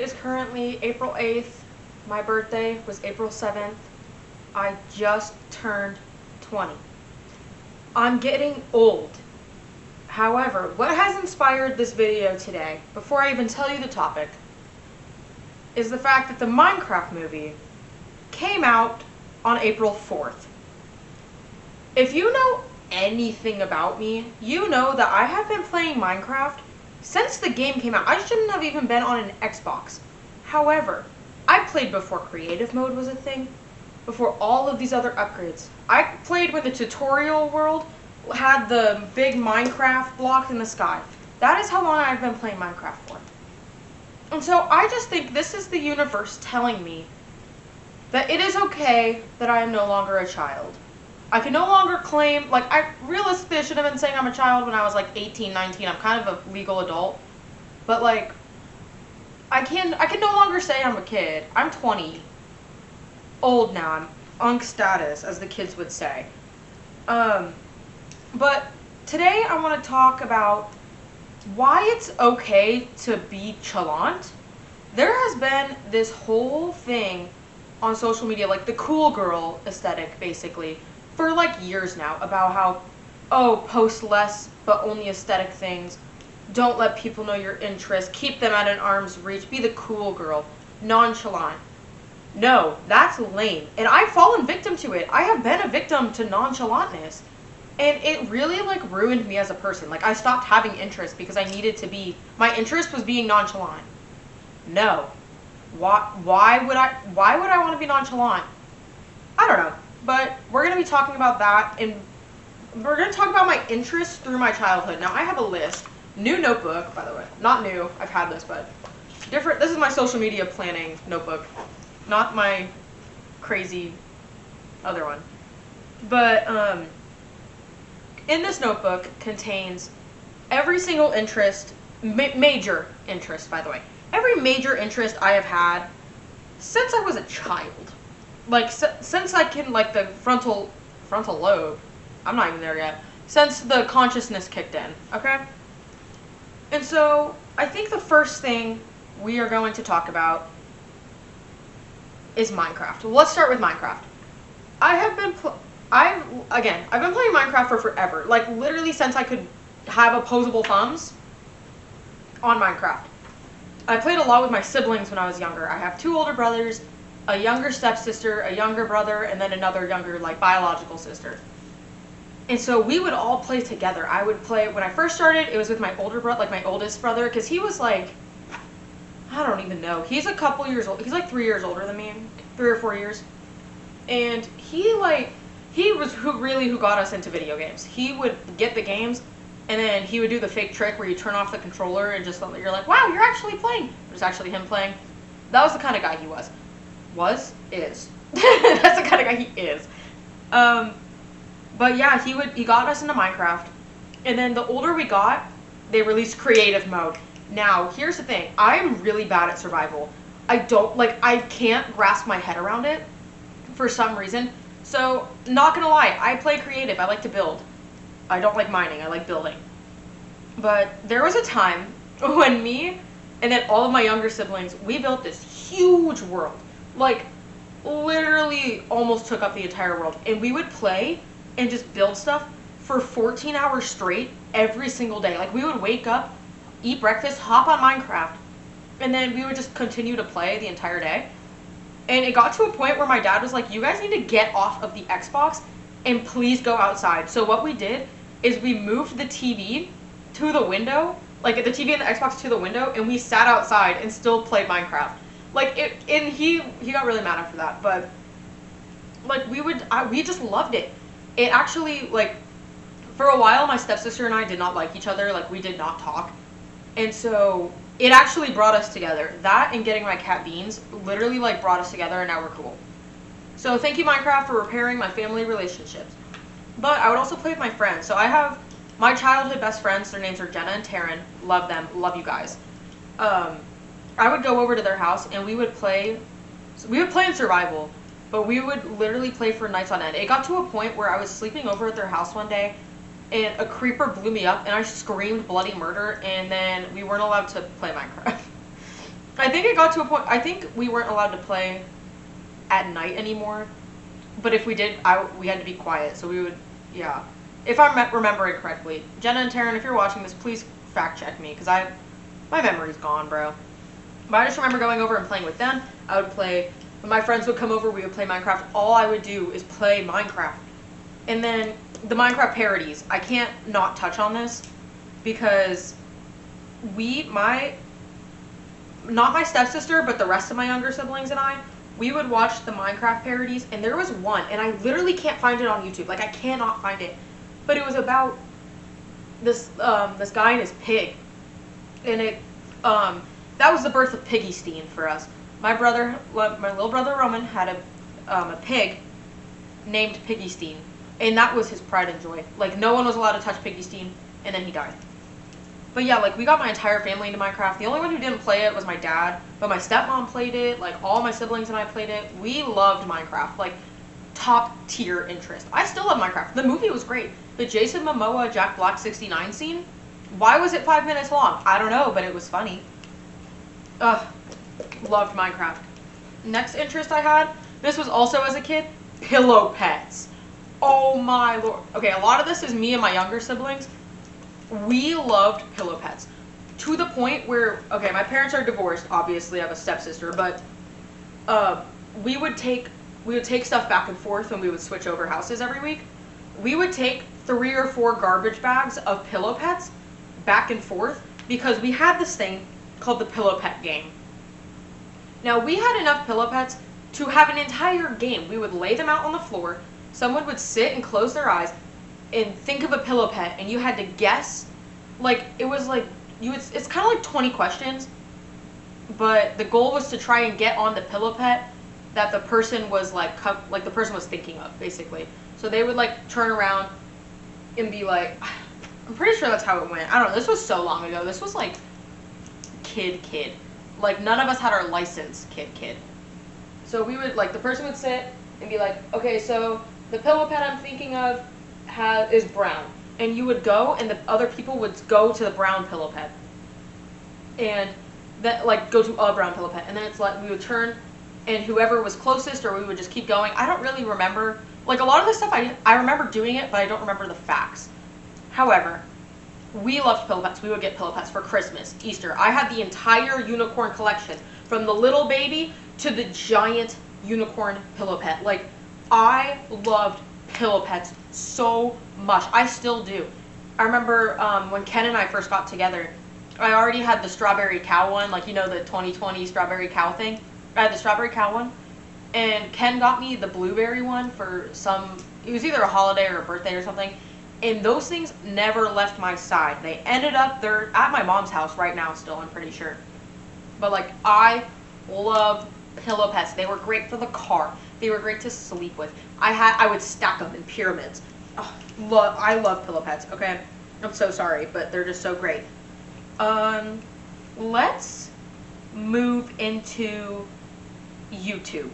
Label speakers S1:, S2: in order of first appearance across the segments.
S1: is currently April 8th. My birthday was April 7th. I just turned 20. I'm getting old. However, what has inspired this video today, before I even tell you the topic, is the fact that the Minecraft movie came out on April 4th. If you know anything about me, you know that I have been playing Minecraft since the game came out. I shouldn't have even been on an Xbox. However, I played before creative mode was a thing, before all of these other upgrades. I played when the tutorial world had the big Minecraft block in the sky. That is how long I've been playing Minecraft for. And so I just think this is the universe telling me that it is okay that I am no longer a child. I can no longer claim, realistically I should have been saying I'm a child when I was 18, 19. I'm kind of a legal adult. But I can no longer say I'm a kid. I'm 20. Old now. I'm unk status, as the kids would say. But today I want to talk about why it's okay to be chalant. There has been this whole thing on social media, the cool girl aesthetic, basically, for years now, about how, post less but only aesthetic things, don't let people know your interests, keep them at an arm's reach, be the cool girl, nonchalant. No, that's lame, and I've fallen victim to it. I have been a victim to nonchalantness, and it really ruined me as a person. I stopped having interest because I needed to be, my interest was being nonchalant. No. Why would I want to be nonchalant? I don't know. But we're going to be talking about that, and we're going to talk about my interests through my childhood. Now, I have a list. New notebook, by the way. Not new. I've had this, but different. This is my social media planning notebook. Not my crazy other one. But in this notebook contains every single interest, major interest, by the way. Every major interest I have had since I was a child. Since I can, the frontal lobe, I'm not even there yet, since the consciousness kicked in, okay? And so, I think the first thing we are going to talk about is Minecraft. Well, let's start with Minecraft. I've been playing Minecraft for forever. Literally since I could have opposable thumbs on Minecraft. I played a lot with my siblings when I was younger. I have 2 older brothers, a younger stepsister, a younger brother, and then another younger, biological sister. And so we would all play together. I would play, when I first started, it was with my older brother, my oldest brother, because he was I don't even know. He's a couple years old. He's 3 years older than me, 3 or 4 years. And he was who got us into video games. He would get the games, and then he would do the fake trick where you turn off the controller and just you're wow, you're actually playing. It's actually him playing. That was the kind of guy he was. Is. That's the kind of guy he is. But yeah, he got us into Minecraft. And then the older we got, they released creative mode. Now, here's the thing. I'm really bad at survival. I can't grasp my head around it for some reason. So, not gonna lie, I play creative. I like to build. I don't like mining. I like building. But there was a time when me and then all of my younger siblings, we built this huge world. Literally almost took up the entire world. And we would play and just build stuff for 14 hours straight every single day. We would wake up, eat breakfast, hop on Minecraft, and then we would just continue to play the entire day. And it got to a point where my dad was like, you guys need to get off of the Xbox and please go outside. So what we did is we moved the TV to the window, the TV and the Xbox to the window, and we sat outside and still played Minecraft. And he got really mad after that, but we just loved it. It actually, for a while, my stepsister and I did not like each other. We did not talk. And so it actually brought us together. That and getting my cat Beans literally brought us together, and now we're cool. So thank you, Minecraft, for repairing my family relationships. But I would also play with my friends. So I have my childhood best friends. Their names are Jenna and Taryn. Love them. Love you guys. I would go over to their house and we would play in survival, but we would literally play for nights on end. It got to a point where I was sleeping over at their house one day and a creeper blew me up and I screamed bloody murder, and then we weren't allowed to play Minecraft. I think it got to a point. I think we weren't allowed to play at night anymore. But if we did, we had to be quiet. So we would, yeah. If I'm remembering correctly, Jenna and Taryn, if you're watching this, please fact check me because my memory's gone, bro. But I just remember going over and playing with them. I would play when my friends would come over. We would play Minecraft. All I would do is play Minecraft, and then the Minecraft parodies. I can't not touch on this because not my stepsister, but the rest of my younger siblings and we would watch the Minecraft parodies, and there was one, and I literally can't find it on YouTube. Like, I cannot find it. But it was about this guy and his pig. And that was the birth of Piggy Steen for us. My little brother Roman had a pig named Piggy Steen. And that was his pride and joy. Like, no one was allowed to touch Piggy Steen, and then he died. But yeah, like, we got my entire family into Minecraft. The only one who didn't play it was my dad, but my stepmom played it. Like, all my siblings and I played it. We loved Minecraft. Like, top tier interest. I still love Minecraft. The movie was great. The Jason Momoa Jack Black 69 scene, why was it 5 minutes long? I don't know, but it was funny. Ugh, loved Minecraft. Next interest I had, this was also as a kid, pillow pets. Oh my lord. Okay, a lot of this is me and my younger siblings. We loved pillow pets to the point where, okay, my parents are divorced. Obviously, I have a stepsister, but we would take stuff back and forth when we would switch over houses every week. We would take 3 or 4 garbage bags of pillow pets back and forth because we had this thing called the pillow pet game. Now, we had enough pillow pets to have an entire game. We would lay them out on the floor. Someone would sit and close their eyes and think of a pillow pet, and you had to guess. Like, it was like it's kind of like 20 questions, but the goal was to try and get on the pillow pet that the person was like the person was thinking of, basically. So they would like turn around and be like, I'm pretty sure that's how it went. I don't know. This was so long ago. This was like kid. Like, none of us had our license kid. So we would, like, the person would sit and be like, okay, so the pillow pet I'm thinking of is brown. And you would go, and the other people would go to the brown pillow pet. And then, like, go to a brown pillow pet. And then it's like, we would turn, and whoever was closest, or we would just keep going. I don't really remember. Like, a lot of this stuff, I remember doing it, but I don't remember the facts. However, we loved pillow pets. We would get pillow pets for Christmas, Easter. I had the entire unicorn collection, from the little baby to the giant unicorn pillow pet. Like, I loved pillow pets so much. I still do. I remember when Ken and I first got together, I already had the strawberry cow one, like, you know, the 2020 strawberry cow thing. I had the strawberry cow one, and Ken got me the blueberry one for it was either a holiday or a birthday or something, and those things never left my side. They ended up, they're at my mom's house right now still, I'm pretty sure. But, like, I loved pillow pets. They were great for the car. They were great to sleep with. I would stack them in pyramids. Oh, I love pillow pets, okay? I'm so sorry, but they're just so great. Let's move into YouTube.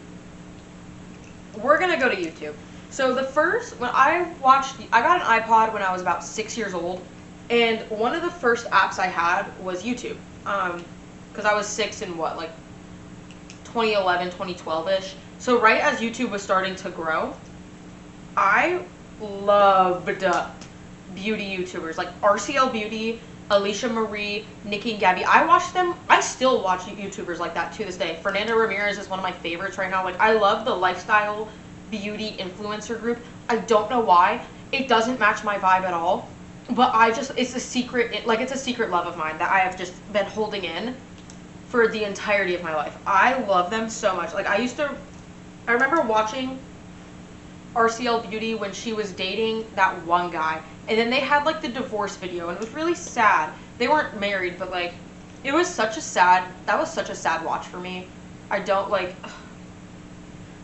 S1: We're gonna go to YouTube. So when I got an iPod when I was about 6 years old, and one of the first apps I had was YouTube. Because I was 6 in 2011, 2012-ish. So right as YouTube was starting to grow, I loved beauty YouTubers like RCL Beauty, Alicia Marie, Nikki and Gabby. I watched them. I still watch YouTubers like that to this day. Fernanda Ramirez is one of my favorites right now. Like, I love the lifestyle beauty influencer group. I don't know why. It doesn't match my vibe at all. But it's a secret, it's a secret love of mine that I have just been holding in for the entirety of my life. I love them so much. Like, I remember watching RCL Beauty when she was dating that one guy. And then they had, like, the divorce video, and it was really sad. They weren't married, but, like, that was such a sad watch for me. I don't, like, ugh.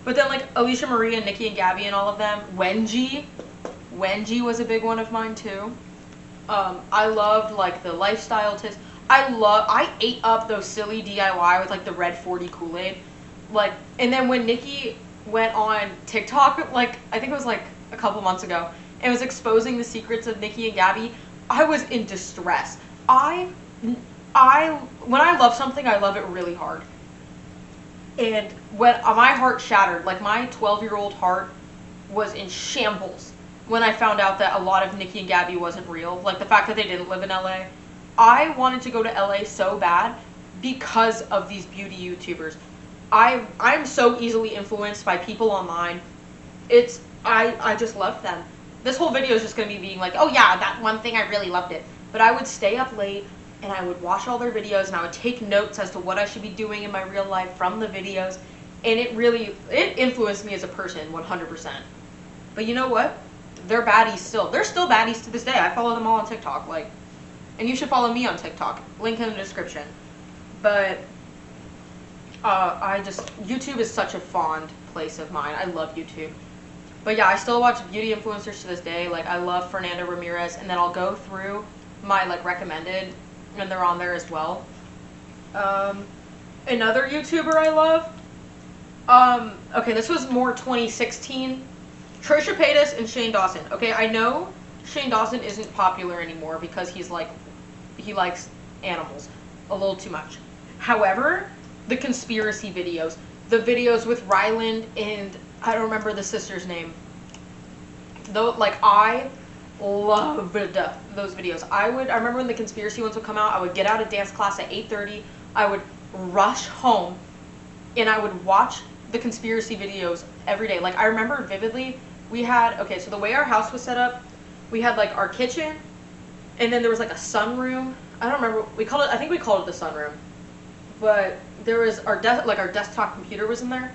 S1: But then, like, Alicia Marie and Nikki and Gabby and all of them. Wengie was a big one of mine, too. I loved, like, the lifestyle tips. I ate up those silly DIY with, like, the red 40 Kool-Aid. Like, and then when Nikki went on TikTok, like, I think it was, like, a couple months ago, and was exposing the secrets of Nikki and Gabby, I was in distress. when I love something, I love it really hard. And when my heart shattered, like my 12-year-old heart was in shambles when I found out that a lot of Nikki and Gabby wasn't real. Like the fact that they didn't live in LA. I wanted to go to LA so bad because of these beauty YouTubers. I'm so easily influenced by people online. I just love them. This whole video is just gonna be being like, oh yeah, that one thing, I really loved it. But I would stay up late and I would watch all their videos and I would take notes as to what I should be doing in my real life from the videos. And it influenced me as a person 100%. But you know what? They're baddies still. They're still baddies to this day. I follow them all on TikTok. And you should follow me on TikTok. Link in the description. But YouTube is such a fond place of mine. I love YouTube. But yeah, I still watch beauty influencers to this day. Like I love Fernanda Ramirez, and then I'll go through my recommended, and they're on there as well. Another YouTuber I love. Okay, this was more 2016. Trisha Paytas and Shane Dawson. Okay, I know Shane Dawson isn't popular anymore because he likes animals a little too much. However, the conspiracy videos, the videos with Ryland and I don't remember the sister's name. Though, I loved those videos. I remember when the conspiracy ones would come out, I would get out of dance class at 8:30. I would rush home and I would watch the conspiracy videos every day. I remember vividly, so the way our house was set up, we had our kitchen, and then there was a sunroom. I don't remember, I think we called it the sunroom. But there was our desktop computer was in there.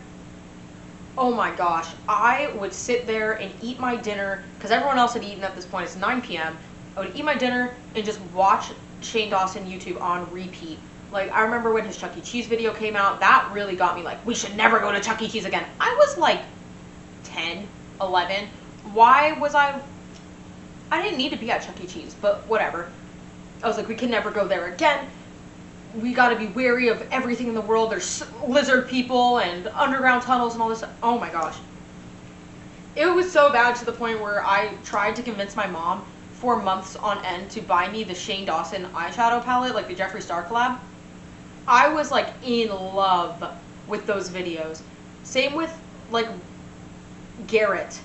S1: Oh my gosh, I would sit there and eat my dinner, because everyone else had eaten at this point. It's 9 p.m. I would eat my dinner and just watch Shane Dawson YouTube on repeat. I remember when his Chuck E. Cheese video came out, that really got me we should never go to Chuck E. Cheese again. I was 10, 11. Why was I didn't need to be at Chuck E. Cheese, but whatever. I was we can never go there again. We got to be wary of everything in the world. There's lizard people and underground tunnels and all this stuff. Oh my gosh. It was so bad to the point where I tried to convince my mom for months on end to buy me the Shane Dawson eyeshadow palette, the Jeffree Star collab. I was in love with those videos. Same with Garrett.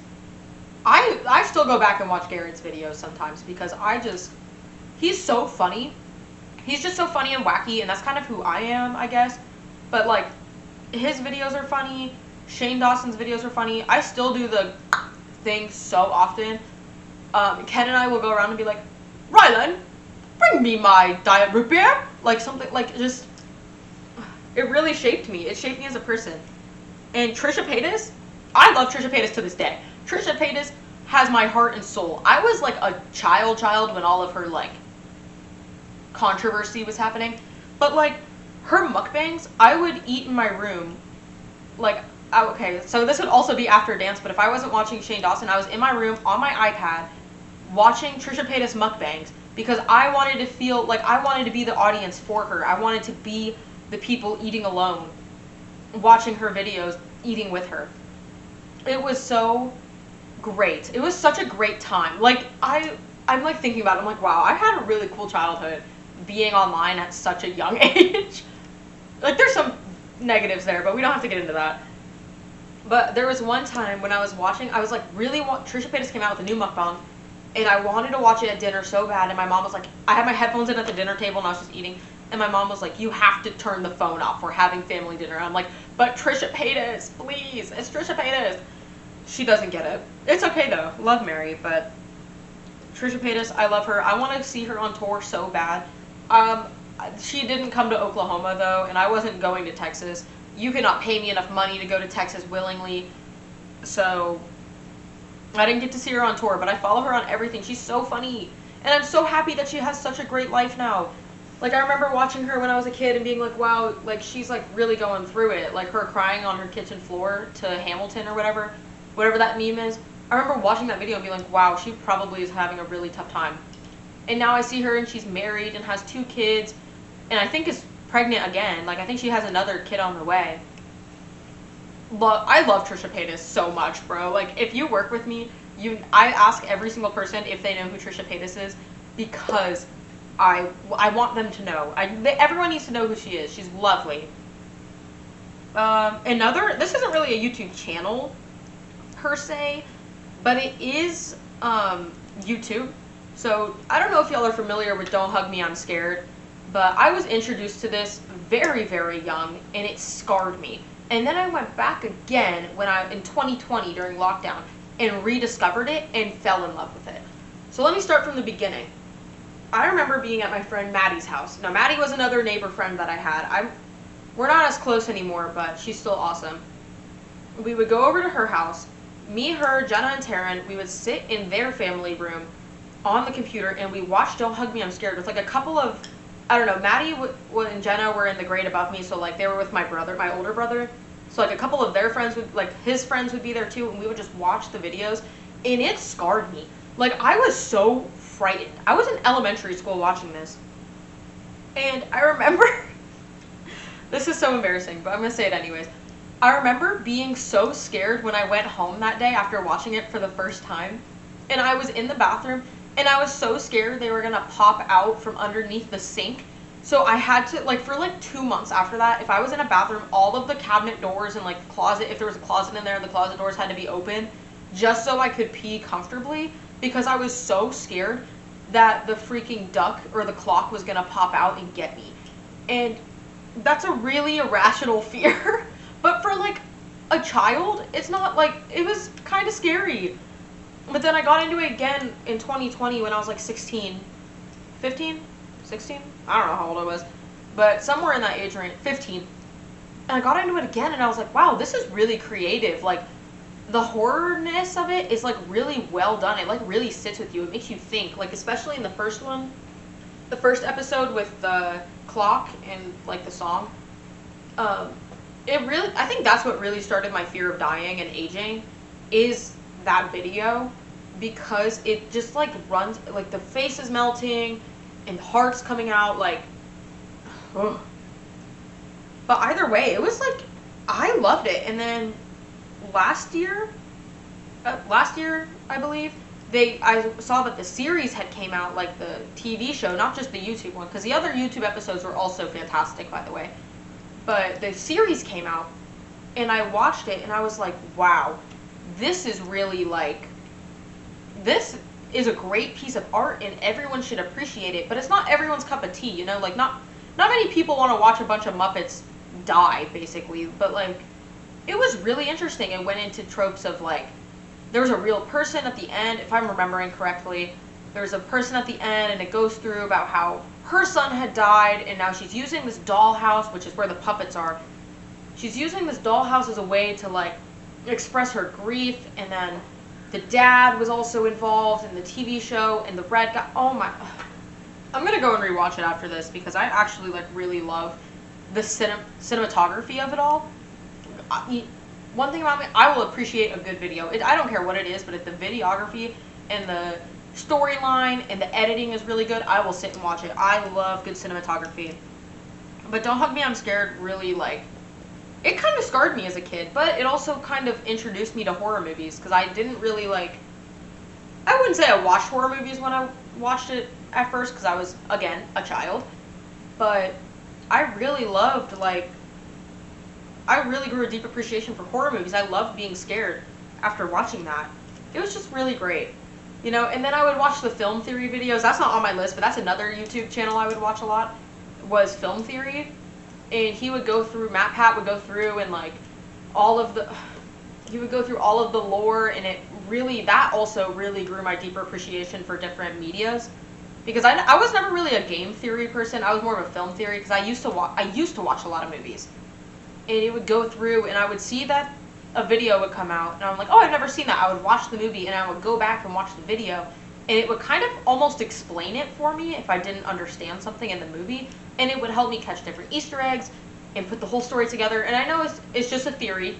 S1: I still go back and watch Garrett's videos sometimes because he's so funny. He's just so funny and wacky, and that's kind of who I am, I guess. But his videos are funny. Shane Dawson's videos are funny. I still do the thing so often. Ken and I will go around and be like, Rylan, bring me my diet root beer. Something just. It really shaped me. It shaped me as a person. And Trisha Paytas, I love Trisha Paytas to this day. Trisha Paytas has my heart and soul. I was a child when all of her controversy was happening, but her mukbangs, I would eat in my room. Okay, so this would also be after dance, but if I wasn't watching Shane Dawson, I was in my room on my iPad watching Trisha Paytas mukbangs because I wanted to feel I wanted to be the audience for her. I wanted to be the people eating alone, watching her videos, eating with her. It was so great. It was such a great time. I'm thinking about it, I'm wow, I had a really cool childhood being online at such a young age. There's some negatives there, but we don't have to get into that. But there was one time when I was watching, I was Trisha Paytas came out with a new mukbang, and I wanted to watch it at dinner so bad, and my mom was I had my headphones in at the dinner table, and I was just eating, and my mom was you have to turn the phone off, we're having family dinner. And I'm but Trisha Paytas, please, it's Trisha Paytas. She doesn't get it. It's okay though, love Mary, but Trisha Paytas, I love her. I want to see her on tour so bad. She didn't come to Oklahoma though, and I wasn't going to Texas. You cannot pay me enough money to go to Texas willingly, so I didn't get to see her on tour, but I follow her on everything. She's so funny, and I'm so happy that she has such a great life now. I remember watching her when I was a kid and being wow, she's really going through it. Her crying on her kitchen floor to Hamilton or whatever that meme is. I remember watching that video and being wow, she probably is having a really tough time. And now I see her and she's married and has 2 kids, and I think is pregnant again. I think she has another kid on the way. I love Trisha Paytas so much, bro. If you work with me, I ask every single person if they know who Trisha Paytas is, because I want them to know. Everyone needs to know who she is. She's lovely. This isn't really a YouTube channel per se, but it is YouTube. So I don't know if y'all are familiar with Don't Hug Me, I'm Scared, but I was introduced to this very, very young, and it scarred me. And then I went back again in 2020 during lockdown and rediscovered it and fell in love with it. So let me start from the beginning. I remember being at my friend Maddie's house. Now, Maddie was another neighbor friend that I had. We're not as close anymore, but she's still awesome. We would go over to her house. Me, her, Jenna, and Taryn, we would sit in their family room on the computer, and we watched Don't Hug Me, I'm Scared with like a couple of, I don't know, Maddie and Jenna were in the grade above me, so like they were with my brother, my older brother. So like a couple of their friends his friends would be there too, and we would just watch the videos, and it scarred me. Like, I was so frightened. I was in elementary school watching this, and I remember, this is so embarrassing, but I'm gonna say it anyways. I remember being so scared when I went home that day after watching it for the first time, and I was in the bathroom, and I was so scared they were gonna pop out from underneath the sink. So I had to, like, for like 2 months after that, if I was in a bathroom, all of the cabinet doors and like closet, if there was a closet in there, the closet doors had to be open just so I could pee comfortably, because I was so scared that the freaking duck or the clock was gonna pop out and get me. And that's a really irrational fear. But for like a child, it's not like, it was kind of scary. But then I got into it again in 2020 when I was like 16, 15, 16? I don't know how old I was, but somewhere in that age range, 15. And I got into it again, and I was like, wow, this is really creative. Like, the horrorness of it is like really well done. It like really sits with you. It makes you think. Like, especially in the first one, the first episode with the clock and like the song. I think that's what really started my fear of dying and aging, is that video, because it just like runs, like the face is melting and the heart's coming out, like, ugh. But either way, it was like, I loved it. And then last year, I believe, I saw that the series had came out, like the TV show, not just the YouTube one, because the other YouTube episodes were also fantastic, by the way. But the series came out, and I watched it, and I was like, wow, this is really like, this is a great piece of art, and everyone should appreciate it, but it's not everyone's cup of tea, you know? Like, not many people want to watch a bunch of Muppets die, basically, but like, it was really interesting. It went into tropes of like, there was a real person at the end, if I'm remembering correctly. There's a person at the end, and it goes through about how her son had died, and now she's using this dollhouse, which is where the puppets are. She's using this dollhouse as a way to like express her grief, and then the dad was also involved in the TV show, and the red guy. Oh my! I'm gonna go and rewatch it after this, because I actually like really love the cinematography of it all. One thing about me, I will appreciate a good video. I don't care what it is, but if the videography and the storyline and the editing is really good, I will sit and watch it. I love good cinematography. But Don't Hug Me, I'm Scared really, like, it kind of scarred me as a kid, but it also kind of introduced me to horror movies, because I didn't really, like, I wouldn't say I watched horror movies when I watched it at first, because I was, again, a child, but I really loved, like, I really grew a deep appreciation for horror movies. I loved being scared after watching that. It was just really great. You know, and then I would watch the film theory videos. That's not on my list, but that's another YouTube channel I would watch a lot, was Film Theory. And he would go through, Matt Pat would go through and like he would go through all of the lore, and it really, that also really grew my deeper appreciation for different medias. Because I was never really a game theory person. I was more of a film theory, because I used to watch a lot of movies. And it would go through, and I would see that a video would come out, and I'm like, oh, I've never seen that. I would watch the movie, and I would go back and watch the video, and it would kind of almost explain it for me if I didn't understand something in the movie, and it would help me catch different Easter eggs and put the whole story together. And I know it's just a theory.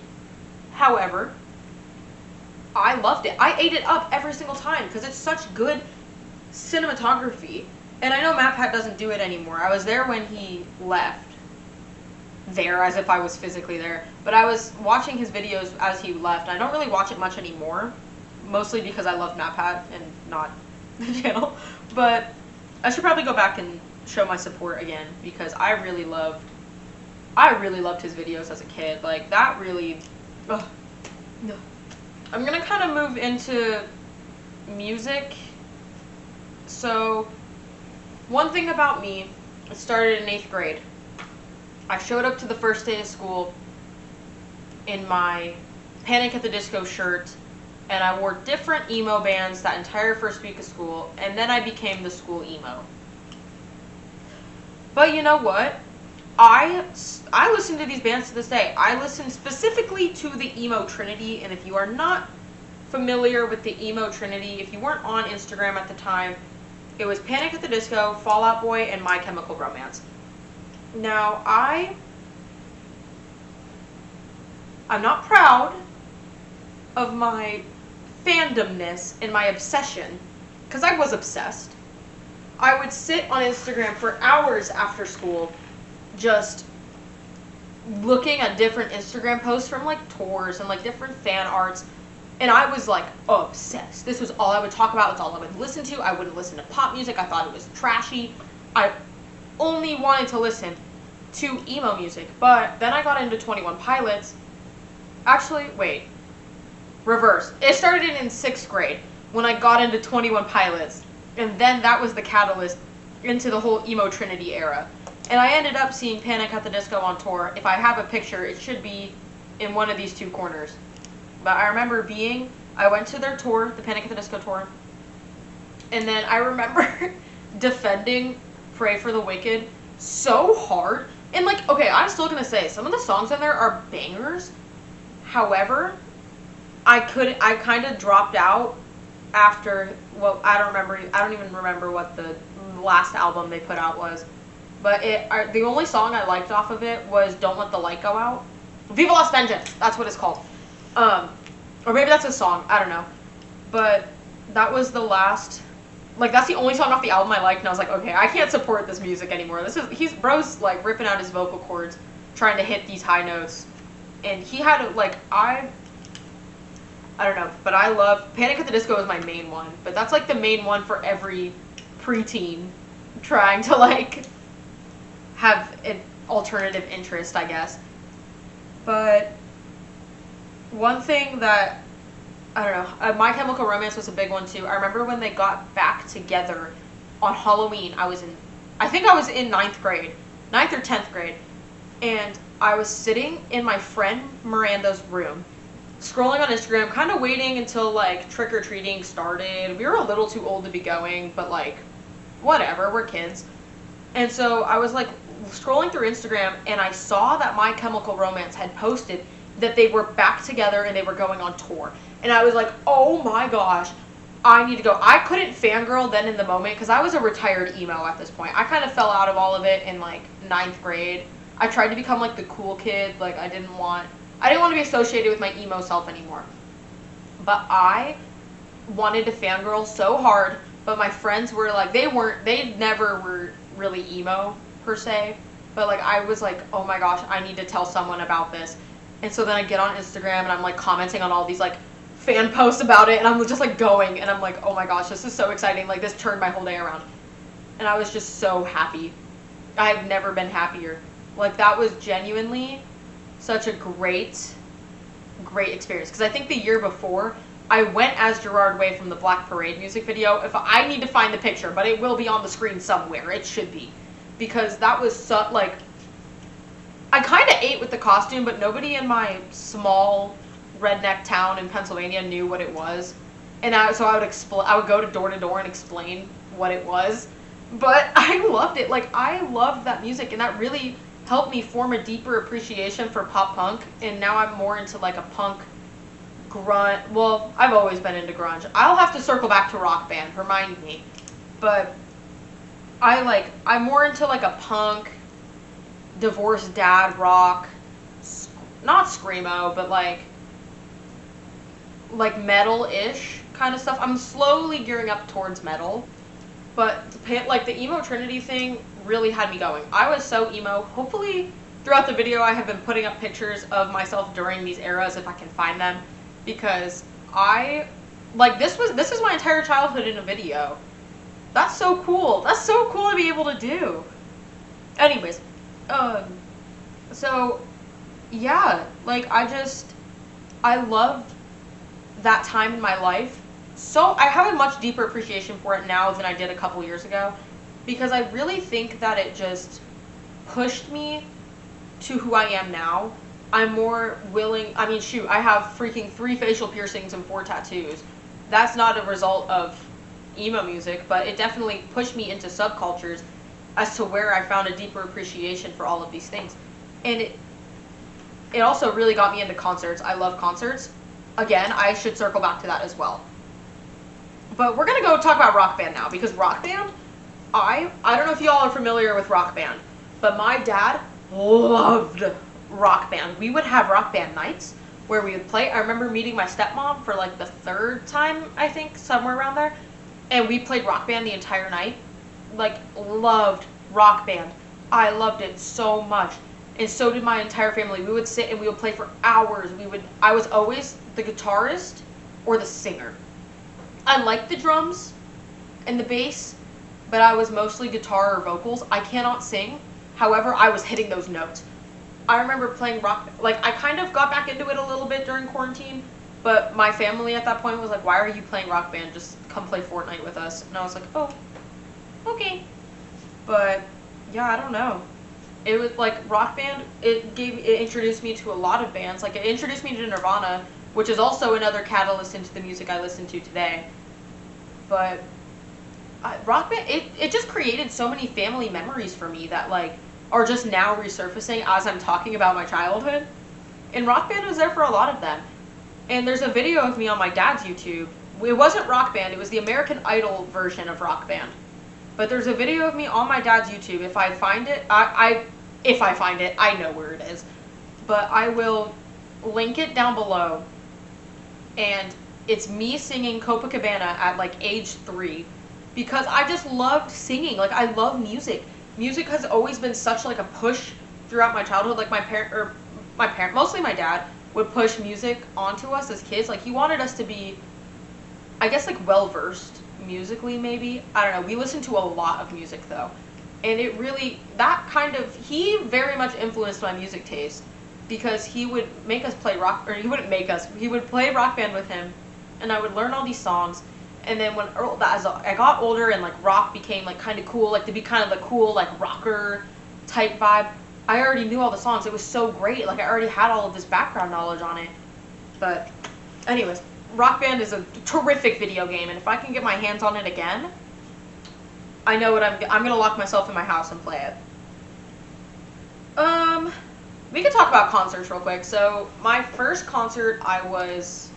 S1: However, I loved it. I ate it up every single time, because it's such good cinematography. And I know Matt Pat doesn't do it anymore. I was there when he left. There, as if I was physically there, but I was watching his videos as he left. I don't really watch it much anymore, mostly because I love MatPat and not the channel, but I should probably go back and show my support again because I really loved his videos as a kid. Like, that really, ugh, no. I'm gonna kind of move into music. So, one thing about me, it started in 8th grade. I showed up to the first day of school in my Panic at the Disco shirt, and I wore different emo bands that entire first week of school, and then I became the school emo. But you know what? I listen to these bands to this day. I listen specifically to the emo trinity, and if you are not familiar with the emo trinity, if you weren't on Instagram at the time, it was Panic at the Disco, Fall Out Boy, and My Chemical Romance. Now, I'm not proud of my fandomness and my obsession, because I was obsessed. I would sit on Instagram for hours after school just looking at different Instagram posts from like tours and like different fan arts, and I was like obsessed. This was all I would talk about. It's all I would listen to. I wouldn't listen to pop music. I thought it was trashy. I only wanted to listen to emo music. But then I got into 21 Pilots. Actually, wait. Reverse. It started in 6th grade when I got into 21 Pilots, and then that was the catalyst into the whole emo trinity era. And I ended up seeing Panic at the Disco on tour. If I have a picture, it should be in one of these two corners. But I remember I went to their tour, the Panic at the Disco tour, and then I remember defending Pray for the Wicked so hard. And like, okay, I'm still gonna say, some of the songs on there are bangers. However, I kind of dropped out after, well, I don't even remember what the last album they put out was. But the only song I liked off of it was Don't Let the Light Go Out. Viva Las Vengeance, that's what it's called. Or maybe that's a song, I don't know. But that was the last, like, that's the only song off the album I liked, and I was like, okay, I can't support this music anymore. Bro's like ripping out his vocal cords, trying to hit these high notes. And he had, like, I don't know, but I love, Panic at the Disco is my main one. But that's like the main one for every preteen trying to like have an alternative interest, I guess. But one thing that, I don't know, My Chemical Romance was a big one too. I remember when they got back together on Halloween. I think I was in 9th grade, 9th or 10th grade, and I was sitting in my friend Miranda's room, scrolling on Instagram, kind of waiting until like trick-or-treating started. We were a little too old to be going, but like, whatever, we're kids. And so I was like scrolling through Instagram, and I saw that My Chemical Romance had posted that they were back together and they were going on tour. And I was like, oh my gosh, I need to go. I couldn't fangirl then in the moment because I was a retired emo at this point. I kind of fell out of all of it in like 9th grade. I tried to become like the cool kid. Like, I didn't want to be associated with my emo self anymore. But I wanted to fangirl so hard, but my friends were like, they never were really emo per se, but like I was like, oh my gosh, I need to tell someone about this. And so then I get on Instagram and I'm like commenting on all these like fan posts about it, and I'm just like going, and I'm like, oh my gosh, this is so exciting. Like, this turned my whole day around. And I was just so happy. I've never been happier. Like, that was genuinely such a great experience. Because I think the year before, I went as Gerard Way from the Black Parade music video. If I need to find the picture, but it will be on the screen somewhere. It should be. Because that was so, like, I kind of ate with the costume, but nobody in my small redneck town in Pennsylvania knew what it was. And so I would go to door and explain what it was. But I loved it. Like, I loved that music, and that really helped me form a deeper appreciation for pop punk. And now I'm more into like a punk grunge. Well, I've always been into grunge. I'll have to circle back to Rock Band, remind me. But I'm more into like a punk, divorced dad rock, not screamo, but like metal-ish kind of stuff. I'm slowly gearing up towards metal, but like the emo trinity thing really had me going. I was so emo. Hopefully throughout the video I have been putting up pictures of myself during these eras if I can find them, because this is my entire childhood in a video. That's so cool. That's so cool to be able to do. Anyways, um, so yeah, like I loved that time in my life. So I have a much deeper appreciation for it now than I did a couple years ago, because I really think that it just pushed me to who I am now. I'm more willing. I mean, shoot, I have freaking 3 facial piercings and 4 tattoos. That's not a result of emo music, but it definitely pushed me into subcultures as to where I found a deeper appreciation for all of these things. And it also really got me into concerts. I love concerts. Again, I should circle back to that as well. But we're gonna go talk about Rock Band now, because Rock Band, I don't know if y'all are familiar with Rock Band, but my dad loved Rock Band. We would have Rock Band nights where we would play. I remember meeting my stepmom for like the 3rd time, I think, somewhere around there, and we played Rock Band the entire night. Like, loved Rock Band. I loved it so much. And so did my entire family. We would sit and we would play for hours. I was always the guitarist or the singer. I liked the drums and the bass, but I was mostly guitar or vocals. I cannot sing. However, I was hitting those notes. I remember playing rock, like, I kind of got back into it a little bit during quarantine, but my family at that point was like, why are you playing Rock Band? Just come play Fortnite with us. And I was like, oh, okay. But yeah, I don't know. It was like Rock Band, it introduced me to a lot of bands. Like, it introduced me to Nirvana, which is also another catalyst into the music I listen to today. But Rock Band, it just created so many family memories for me that, like, are just now resurfacing as I'm talking about my childhood. And Rock Band was there for a lot of them. And there's a video of me on my dad's YouTube. It wasn't Rock Band, it was the American Idol version of Rock Band. But there's a video of me on my dad's YouTube. If I find it, if I find it, I know where it is. But I will link it down below. And it's me singing Copacabana at like age 3. Because I just loved singing. Like, I love music. Music has always been such like a push throughout my childhood. Like, mostly my dad, would push music onto us as kids. Like, he wanted us to be, I guess, like, well-versed musically, maybe. I don't know. We listened to a lot of music, though. And it really, he very much influenced my music taste, because he would make us play rock, or he wouldn't make us, he would play Rock Band with him, and I would learn all these songs. And then as I got older and, like, rock became, like, kind of cool, like, to be kind of the cool, like, rocker type vibe, I already knew all the songs. It was so great. Like, I already had all of this background knowledge on it. But anyways, Rock Band is a terrific video game, and if I can get my hands on it again, I know what I'm going to lock myself in my house and play it. We could talk about concerts real quick. So, my first concert, I was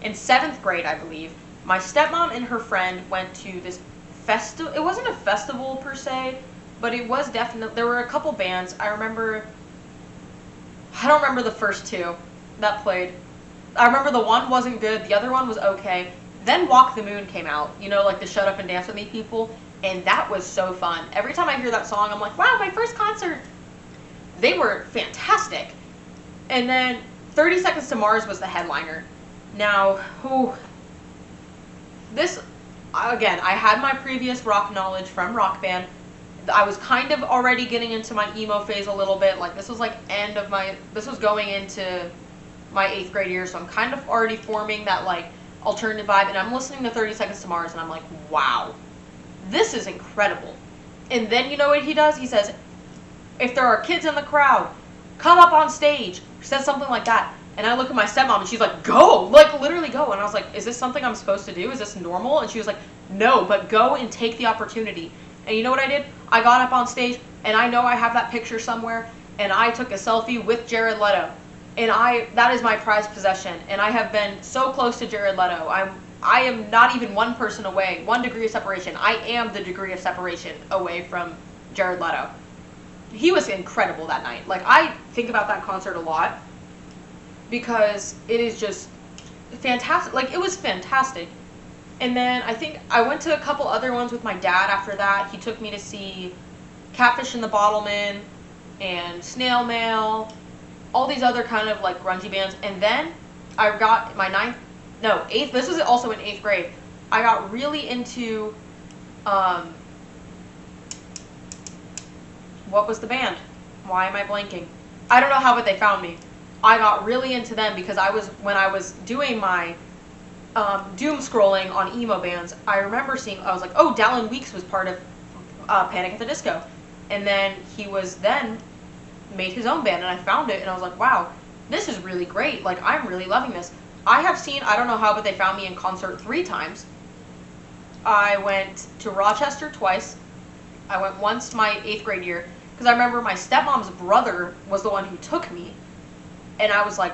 S1: in 7th grade, I believe. My stepmom and her friend went to this festival. It wasn't a festival per se, but it was definitely, there were a couple bands. I don't remember the first 2 that played. I remember the one wasn't good, the other one was okay. Then Walk the Moon came out, you know, like the Shut Up and Dance With Me people, and that was so fun. Every time I hear that song, I'm like, wow, my first concert. They were fantastic. And then 30 Seconds to Mars was the headliner. Now, again, I had my previous rock knowledge from Rock Band. I was kind of already getting into my emo phase a little bit. Like, this was like this was going into my 8th grade year, so I'm kind of already forming that, like, alternative vibe, and I'm listening to 30 Seconds to Mars, and I'm like, wow, this is incredible. And then, you know what he does? He says, if there are kids in the crowd, come up on stage. He says something like that. And I look at my stepmom, and she's like, go! Like, literally go. And I was like, is this something I'm supposed to do? Is this normal? And she was like, no, but go and take the opportunity. And you know what I did? I got up on stage, and I know I have that picture somewhere, and I took a selfie with Jared Leto. And that is my prized possession. And I have been so close to Jared Leto. I am not even one person away, 1 degree of separation. I am the degree of separation away from Jared Leto. He was incredible that night. Like, I think about that concert a lot, because it is just fantastic. Like, it was fantastic. And then I think I went to a couple other ones with my dad after that. He took me to see Catfish and the Bottlemen and Snail Mail, all these other kind of, like, grungy bands. And then I got my 8th, this was also in 8th grade. I got really into Um, what was the band? Why am I blanking? I don't know how, but they found me. I got really into them because when I was doing my doom scrolling on emo bands, I remember I was like, oh, Dallin Weeks was part of Panic at the Disco. And then he then made his own band, and I found it, and I was like, wow, this is really great. Like, I'm really loving this. I have seen, I don't know how, but they found me in concert 3 times. I went to Rochester twice. I went once my 8th grade year, because I remember my stepmom's brother was the one who took me. And I was like,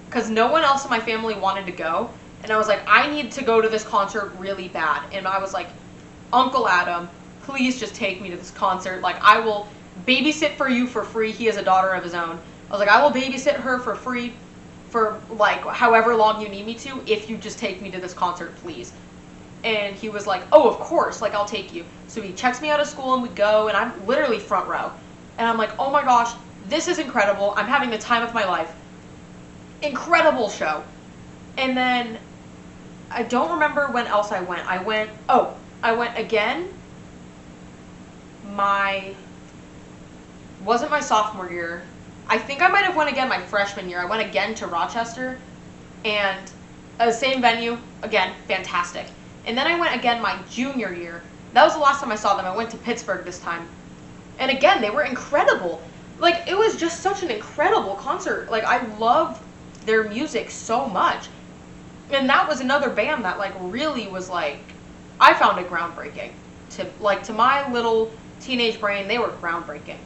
S1: because no one else in my family wanted to go. And I was like, I need to go to this concert really bad. And I was like, Uncle Adam, please just take me to this concert. Like, I will babysit for you for free. He has a daughter of his own. I was like, I will babysit her for free for, like, however long you need me to, if you just take me to this concert, please. And he was like, oh, of course, like, I'll take you. So he checks me out of school, and we go, and I'm literally front row. And I'm like, oh my gosh, this is incredible. I'm having the time of my life. Incredible show. And then I don't remember when else I went. I went again. Wasn't my sophomore year. I think I might have went again my freshman year. I went again to Rochester, and same venue, again, fantastic. And then I went again my junior year. That was the last time I saw them. I went to Pittsburgh this time. And again, they were incredible. Like, it was just such an incredible concert. Like, I love their music so much. And that was another band that, like, really was, like, I found it groundbreaking. To my little teenage brain, they were groundbreaking.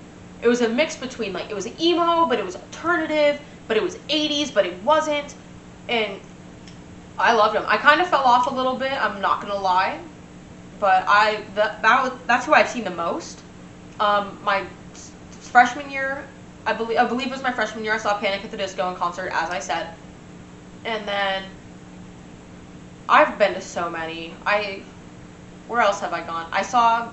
S1: It was a mix between, like, it was emo, but it was alternative, but it was 80s, but it wasn't. And I loved them. I kind of fell off a little bit, I'm not going to lie. But that's who I've seen the most. My freshman year, I believe it was my freshman year, I saw Panic at the Disco in concert, as I said. And then I've been to so many. Where else have I gone? I saw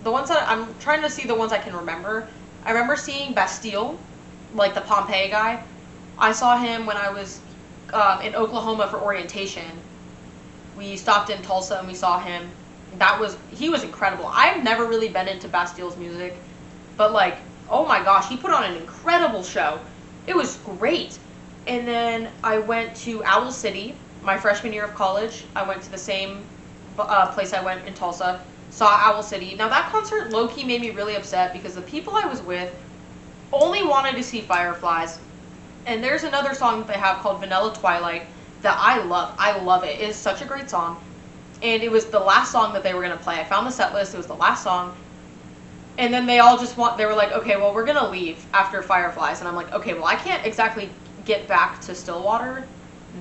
S1: the ones that I'm trying to see the ones I can remember. I remember seeing Bastille, like the Pompeii guy. I saw him when I was in Oklahoma for orientation. We stopped in Tulsa and we saw him. He was incredible. I've never really been into Bastille's music, but, like, oh my gosh, he put on an incredible show. It was great. And then I went to Owl City my freshman year of college. I went to the same place I went in Tulsa, saw Owl City. Now, that concert low-key made me really upset because the people I was with only wanted to see Fireflies. And there's another song that they have called Vanilla Twilight that I love. I love it. It is such a great song. And it was the last song that they were going to play. I found the set list. It was the last song. And then they all they were like, okay, well, we're going to leave after Fireflies. And I'm like, okay, well, I can't exactly get back to Stillwater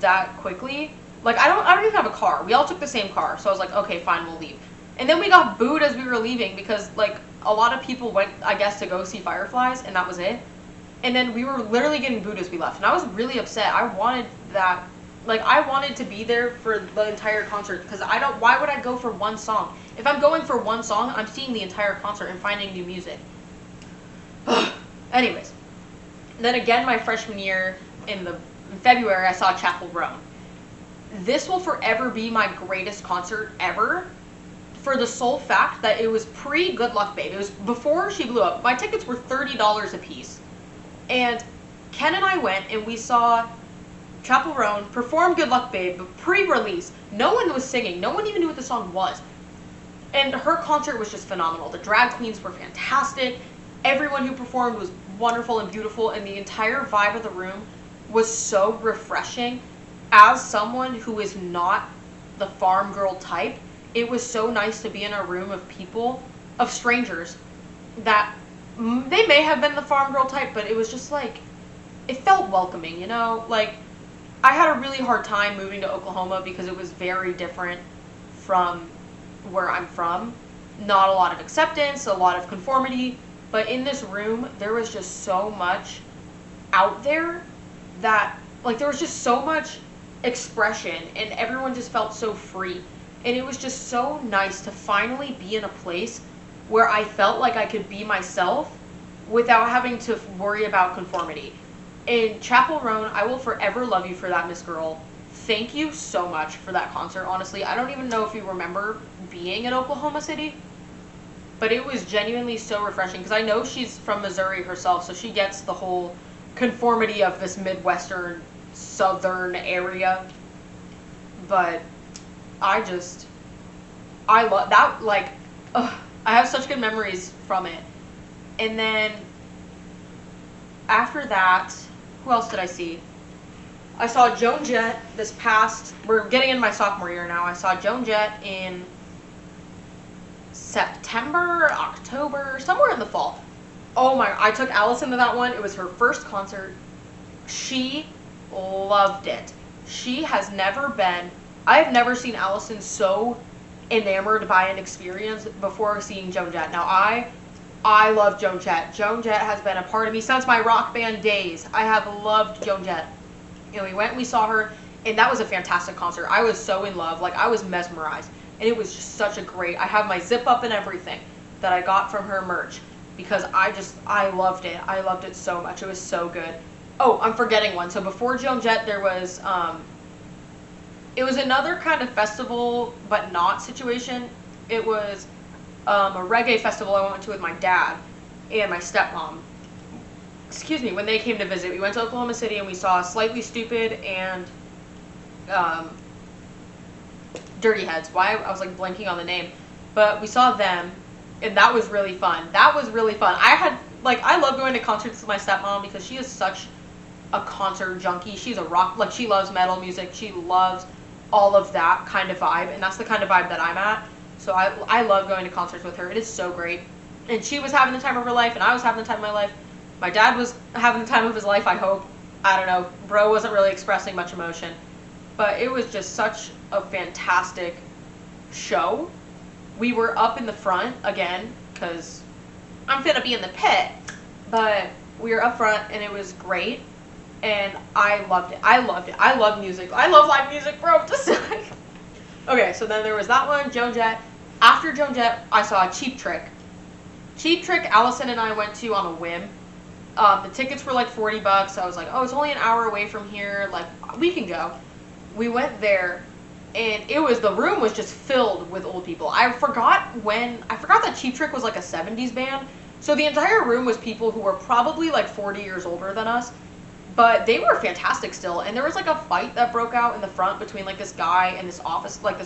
S1: that quickly. Like, I don't even have a car. We all took the same car. So I was like, okay, fine, we'll leave. And then we got booed as we were leaving because, like, a lot of people went, I guess, to go see Fireflies, and that was it. And then we were literally getting booed as we left. And I was really upset. I wanted that. Like, I wanted to be there for the entire concert because why would I go for one song? If I'm going for one song, I'm seeing the entire concert and finding new music. Anyways. Then again, my freshman year in February, I saw Chapel Roan. This will forever be my greatest concert ever for the sole fact that it was pre-Good Luck Babe. It was before she blew up. My tickets were $30 a piece. And Ken and I went and we saw Chapel Roan perform Good Luck Babe pre-release. No one was singing. No one even knew what the song was. And her concert was just phenomenal. The drag queens were fantastic. Everyone who performed was wonderful and beautiful. And the entire vibe of the room was so refreshing. As someone who is not the farm girl type, it was so nice to be in a room of people, of strangers, that they may have been the farm girl type, but it was just like, it felt welcoming, you know? Like, I had a really hard time moving to Oklahoma because it was very different from where I'm from. Not a lot of acceptance, a lot of conformity, but in this room, there was just so much out there that, like, there was just so much expression, and everyone just felt so free. And it was just so nice to finally be in a place where I felt like I could be myself without having to worry about conformity. In Chapel Roan, I will forever love you for that, Miss Girl. thank you so much for that concert, honestly. I don't even know if you remember being in Oklahoma City, but it was genuinely so refreshing because I know she's from Missouri herself, so she gets the whole conformity of this Midwestern, Southern area. But I love that, like, ugh, I have such good memories from it. And then after that, who else did I see? I saw Joan Jett we're getting in my sophomore year now. I saw Joan Jett in September, October, somewhere in the fall. Oh my, I took Allison to that one. It was her first concert. She loved it. I have never seen Allison so enamored by an experience before seeing Joan Jett. Now, I love Joan Jett. Joan Jett has been a part of me since my rock band days. I have loved Joan Jett. And we went and we saw her, and that was a fantastic concert. I was so in love. Like, I was mesmerized. And it was just such a great, I have my zip up and everything that I got from her merch because I loved it. I loved it so much. It was so good. Oh, I'm forgetting one. So before Joan Jett, there was, it was another kind of festival, but not situation. It was a reggae festival I went to with my dad and my stepmom. Excuse me, when they came to visit. We went to Oklahoma City and we saw Slightly Stoopid and Dirty Heads. Why? I was like blanking on the name. But we saw them, and that was really fun. I love going to concerts with my stepmom because she is such a concert junkie. She's a rock, like, she loves metal music. She loves all of that kind of vibe, and that's the kind of vibe that I'm at. So I love going to concerts with her. It is so great. And she was having the time of her life, and I was having the time of my life. My dad was having the time of his life, I hope. I don't know. Bro wasn't really expressing much emotion. But it was just such a fantastic show. We were up in the front, again, because I'm finna be in the pit. But we were up front, and it was great. And I loved it. I love music. I love live music, bro. Just like... Okay, so then there was that one, Joan Jett. After Joan Jett, I saw Cheap Trick. Cheap Trick, Allison and I went to on a whim. The tickets were like $40. I was like, oh, it's only an hour away from here. Like, we can go. We went there, and the room was just filled with old people. I forgot that Cheap Trick was like a 70s band. So the entire room was people who were probably like 40 years older than us. But they were fantastic still. And there was like a fight that broke out in the front between like this guy and this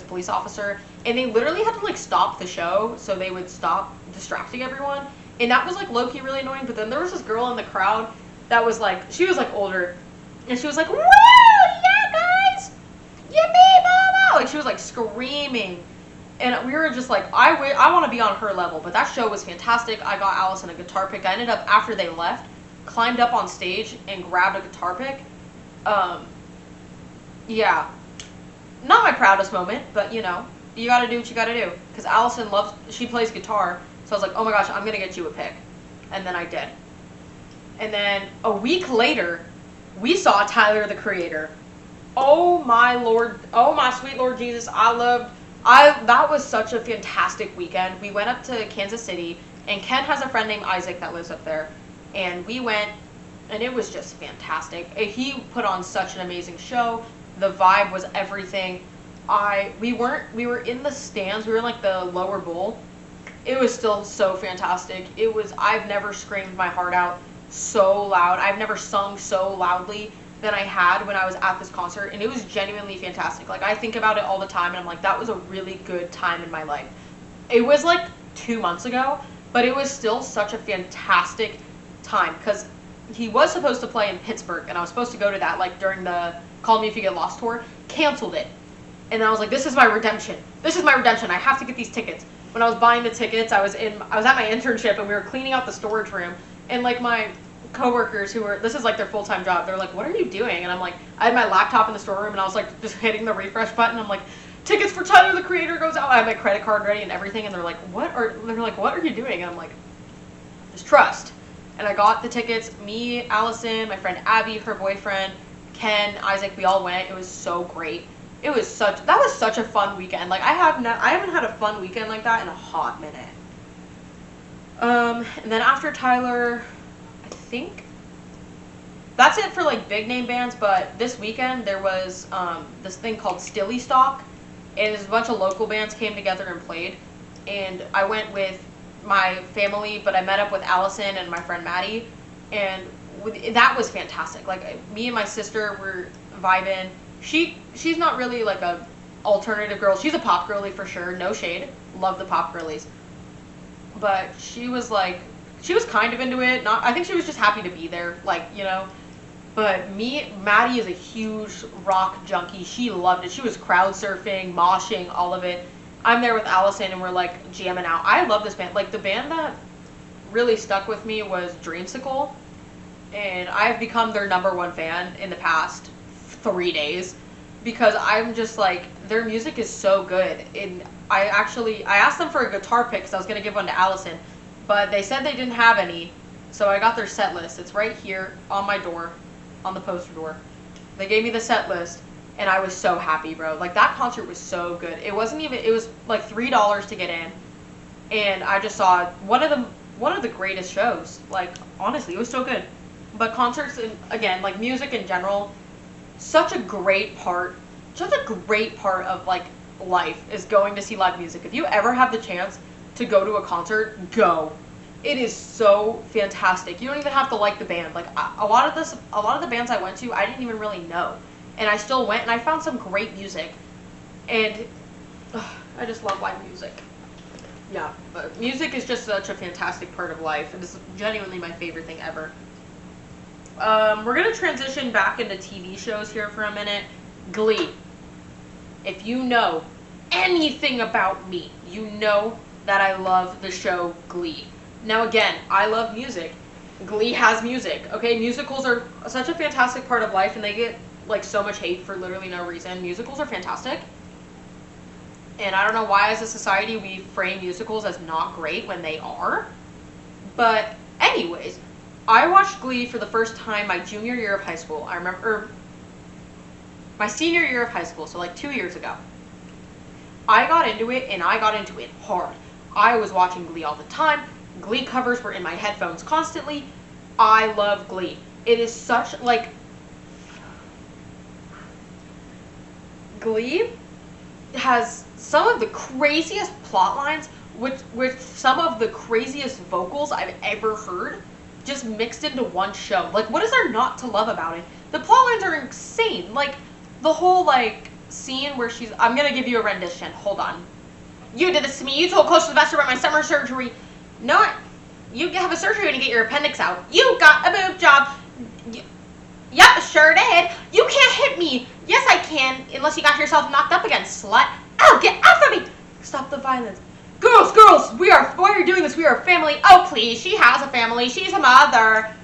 S1: police officer. And they literally had to like stop the show so they would stop distracting everyone. And that was like low-key really annoying. But then there was this girl in the crowd that was like, she was like older. And she was like, woo, yeah guys, yippee, blah, blah. Like she was like screaming. And we were just like, I want to be on her level. But that show was fantastic. I got Allison a guitar pick. I ended up, after they left, climbed up on stage and grabbed a guitar pick. Yeah. Not my proudest moment, but you know, you gotta do what you gotta do. Because Allison she plays guitar, so I was like, oh my gosh, I'm gonna get you a pick. And then I did. And then a week later, we saw Tyler, the Creator. Oh my Lord, oh my sweet Lord Jesus, that was such a fantastic weekend. We went up to Kansas City, and Ken has a friend named Isaac that lives up there. And we went, and it was just fantastic. He put on such an amazing show. The vibe was everything. We were in the stands. We were in like the lower bowl. It was still so fantastic. I've never screamed my heart out so loud. I've never sung so loudly than I had when I was at this concert. And it was genuinely fantastic. Like, I think about it all the time, and I'm like, that was a really good time in my life. It was like 2 months ago, but it was still such a fantastic time because he was supposed to play in Pittsburgh, and I was supposed to go to that like during the Call Me If You Get Lost tour. Canceled it, and I was like, this is my redemption. I have to get these tickets. When I was buying the tickets, I was at my internship, and we were cleaning out the storage room, and like my coworkers this is like their full-time job, they're like, what are you doing? And I'm like, I had my laptop in the storeroom, and I was like just hitting the refresh button. I'm like, tickets for Tyler, the Creator goes out. I have my credit card ready and everything, and they're like, what are you doing? And I'm like, just trust. And I got the tickets. Me, Allison, my friend Abby, her boyfriend, Ken, Isaac, we all went. It was so great. That was such a fun weekend. Like, I haven't had a fun weekend like that in a hot minute. And then after Tyler, I think that's it for like big name bands. But this weekend there was this thing called Stilly Stock, and there's a bunch of local bands came together and played. And I went with my family, but I met up with Allison and my friend Maddie, and that was fantastic. Like me and my sister were vibing. She's not really like a alternative girl. She's a pop girly for sure. No shade. Love the pop girlies. But she was kind of into it. Not. I think she was just happy to be there. Like, you know. But Maddie is a huge rock junkie. She loved it. She was crowd surfing, moshing, all of it. I'm there with Allison and we're like jamming out. I love this band. Like the band that really stuck with me was Dreamsicle, and I've become their #1 fan in the past 3 days because I'm just like, their music is so good. And I asked them for a guitar pick because I was gonna give one to Allison, but they said they didn't have any, so I got their set list. It's right here on my door, on the poster door. They gave me the set list. And I was so happy, bro. Like, that concert was so good. It was like $3 to get in. And I just saw one of the greatest shows. Like, honestly, it was so good. But concerts, and again, like, music in general, such a great part of, like, life is going to see live music. If you ever have the chance to go to a concert, go. It is so fantastic. You don't even have to like the band. Like, a lot of the bands I went to, I didn't even really know. And I still went, and I found some great music. And I just love live music. Yeah, but music is just such a fantastic part of life. It is genuinely my favorite thing ever. We're going to transition back into TV shows here for a minute. Glee. If you know anything about me, you know that I love the show Glee. Now again, I love music. Glee has music, okay? Musicals are such a fantastic part of life, and they get like so much hate for literally no reason. Musicals are fantastic. And I don't know why as a society we frame musicals as not great when they are. But anyways, I watched Glee for the first time my junior year of high school. I remember my senior year of high school, so like 2 years ago. I got into it, and I got into it hard. I was watching Glee all the time. Glee covers were in my headphones constantly. I love Glee. It is such like Glee has some of the craziest plot lines with some of the craziest vocals I've ever heard just mixed into one show. Like, what is there not to love about it? The plot lines are insane. Like, the whole, like, scene where I'm gonna give you a rendition. Hold on. You did this to me. You told Coach Sylvester about my summer surgery. No, you have a surgery when you get your appendix out. You got a boob job. Yep, sure did. You can't hit me. Yes, I can, unless you got yourself knocked up again, slut. Oh, get off of me. Stop the violence. Girls, why are you doing this? We are a family. Oh, please, she has a family. She's a mother.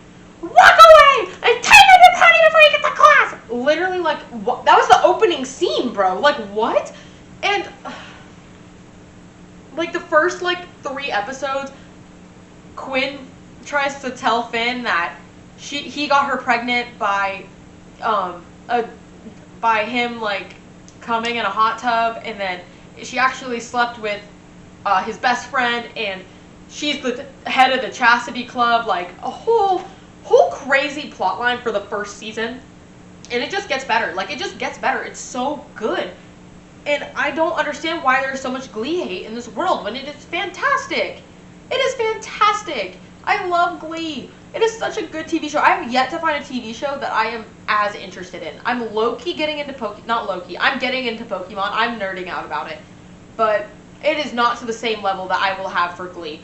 S1: Walk away and take a new pony before you get to class. Literally, like, what? That was the opening scene, bro. Like, what? And, like, the first, like, 3 episodes, Quinn tries to tell Finn that he got her pregnant by him like coming in a hot tub, and then she actually slept with his best friend, and she's the head of the chastity club. Like a whole crazy plot line for the first season, and it just gets better. Like, it just gets better. It's so good, and I don't understand why there's so much Glee hate in this world when it is fantastic. It is fantastic. I love Glee. It is such a good TV show. I have yet to find a TV show that I am as interested in. I'm low-key getting into I'm getting into Pokemon. I'm nerding out about it. But it is not to the same level that I will have for Glee.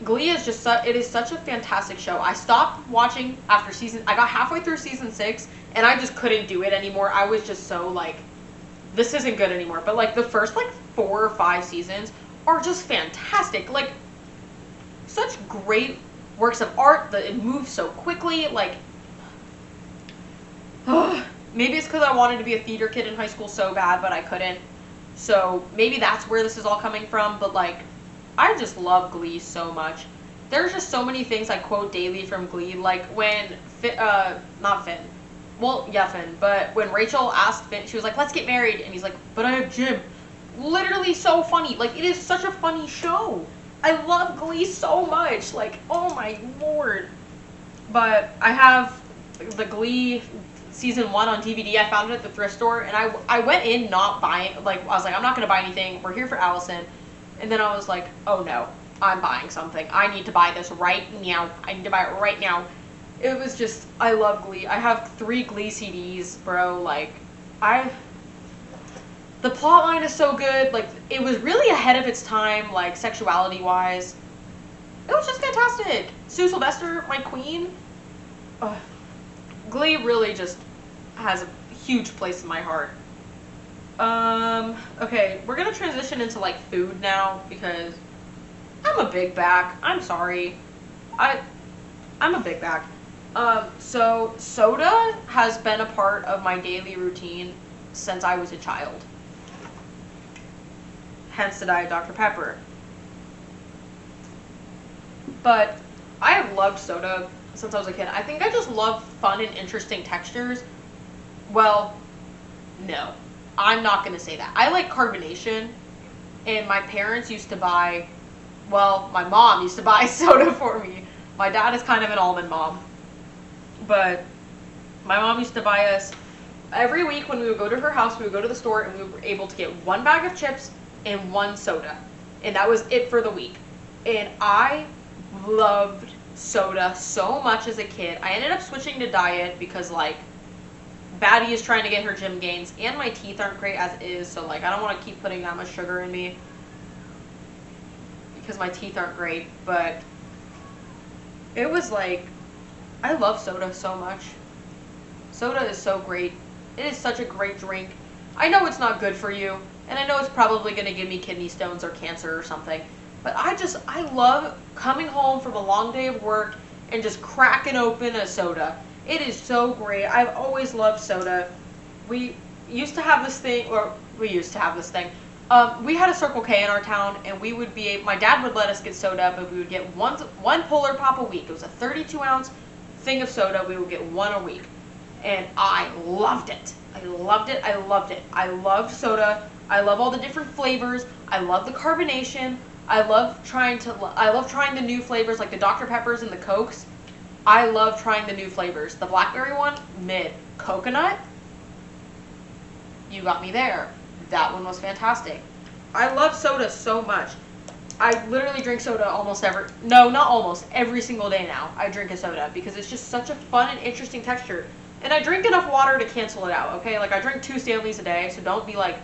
S1: Glee is just it is such a fantastic show. I stopped watching after I got halfway through season 6, and I just couldn't do it anymore. I was just so like, this isn't good anymore. But like the first like 4 or 5 seasons are just fantastic. Like, such great works of art that it moves so quickly. Like, maybe it's because I wanted to be a theater kid in high school so bad, but I couldn't. So maybe that's where this is all coming from. But like, I just love Glee so much. There's just so many things I quote daily from Glee. Like when not Finn. Well, yeah, Finn. But when Rachel asked Finn, she was like, "Let's get married," and he's like, "But I have gym." Literally so funny. Like, it is such a funny show. I love Glee so much. Like, oh my lord. But I have the Glee season 1 on DVD. I found it at the thrift store, and I went in not buying, like, I was like, I'm not going to buy anything. We're here for Allison. And then I was like, oh no, I'm buying something. I need to buy this right now. I need to buy it right now. It was just, I love Glee. I have 3 Glee CDs, bro. Like, the plot line is so good. Like, it was really ahead of its time, like, sexuality-wise. It was just fantastic. Sue Sylvester, my queen. Glee really just has a huge place in my heart. Okay, we're gonna transition into, like, food now, because I'm a big back. I'm sorry. I'm a big back. So soda has been a part of my daily routine since I was a child. Hence the Diet Dr. Pepper. But I have loved soda since I was a kid. I think I just love fun and interesting textures. Well, no. I'm not going to say that. I like carbonation, and my parents used to buy, well, my mom used to buy soda for me. My dad is kind of an almond mom. But my mom used to buy us, every week when we would go to her house, we would go to the store, and we were able to get 1 bag of chips and 1 soda. And that was it for the week. And I loved soda so much as a kid. I ended up switching to diet because, like, Baddie is trying to get her gym gains, and my teeth aren't great as is, so, like, I don't want to keep putting that much sugar in me because my teeth aren't great. But it was like, I love soda so much. Soda is so great. It is such a great drink. I know it's not good for you, and I know it's probably going to give me kidney stones or cancer or something, but I love coming home from a long day of work and just cracking open a soda. It is so great. I've always loved soda. We used to have this thing. We had a Circle K in our town, and we would my dad would let us get soda, but we would get one Polar Pop a week. It was a 32-ounce thing of soda. We would get 1 a week, and I loved it. I loved it. I loved it. I loved soda. I love all the different flavors. I love the carbonation. I love trying the new flavors, like the Dr. Peppers and the Cokes. I love trying the new flavors. The blackberry one, mid. Coconut, you got me there. That one was fantastic. I love soda so much. I literally drink soda every single day now. I drink a soda because it's just such a fun and interesting texture. And I drink enough water to cancel it out, okay? Like, I drink 2 Stanleys a day, so don't be like,